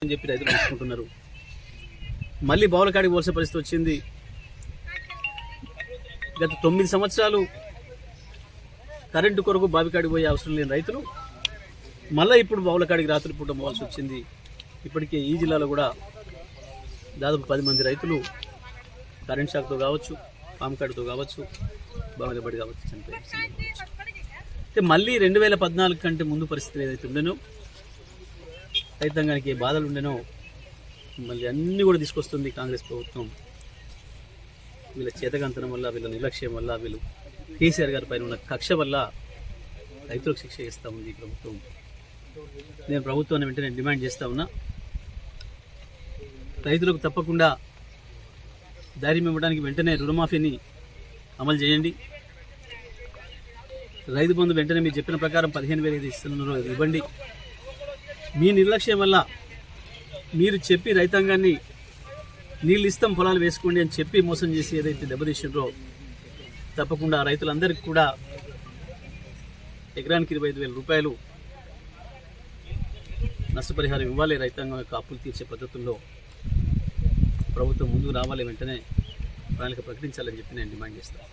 అని చెప్పి రైతులు తీసుకుంటున్నారు. మళ్ళీ బావులకాడికి పోల్సిన పరిస్థితి వచ్చింది. గత 9 సంవత్సరాలు కరెంటు కొరకు బావికాడికి పోయే అవసరం లేని రైతులు మళ్ళీ ఇప్పుడు బావులకాడికి రాత్రి పూట పోవాల్సి వచ్చింది. ఇప్పటికే ఈ జిల్లాలో కూడా దాదాపు 10 మంది రైతులు కరెంట్ షాక్తో కావచ్చు, పాముకాడితో కావచ్చు, బావిలబడి కావచ్చు చనిపోయారు. అంటే మళ్ళీ 2014 కంటే ముందు పరిస్థితులు ఏదైతే ఉండేనో, రైతాంగానికి ఏ బాధలు ఉండేనో మళ్ళీ అన్నీ కూడా తీసుకొస్తుంది కాంగ్రెస్ ప్రభుత్వం. వీళ్ళ చేతకంతనం వల్ల, వీళ్ళ నిర్లక్ష్యం వల్ల, వీళ్ళు కేసీఆర్ గారి పైన ఉన్న కక్ష వల్ల రైతులకు శిక్ష ఇస్తూ ఉంది ఈ ప్రభుత్వం. నేను ప్రభుత్వాన్ని వెంటనే డిమాండ్ చేస్తూ ఉన్నా, రైతులకు తప్పకుండా ధైర్యం ఇవ్వడానికి వెంటనే రుణమాఫీని అమలు చేయండి. రైతు బంధు వెంటనే మీరు చెప్పిన ప్రకారం 15,000 ఏది ఇస్తున్నారో ఇవ్వండి. మీ నిర్లక్ష్యం వల్ల మీరు చెప్పి రైతాంగాన్ని నీళ్ళు ఇస్తాం పొలాలు వేసుకోండి అని చెప్పి మోసం చేసి ఏదైతే దెబ్బతీసిండ్రో తప్పకుండా రైతులందరికీ కూడా ఎకరానికి 25,000 రూపాయలు నష్టపరిహారం ఇవ్వాలి. రైతాంగం యొక్క అప్పులు తీర్చే పద్ధతుల్లో ప్రభుత్వం ముందుకు రావాలి, వెంటనే ప్రణాళిక ప్రకటించాలని చెప్పి నేను డిమాండ్ చేస్తాను.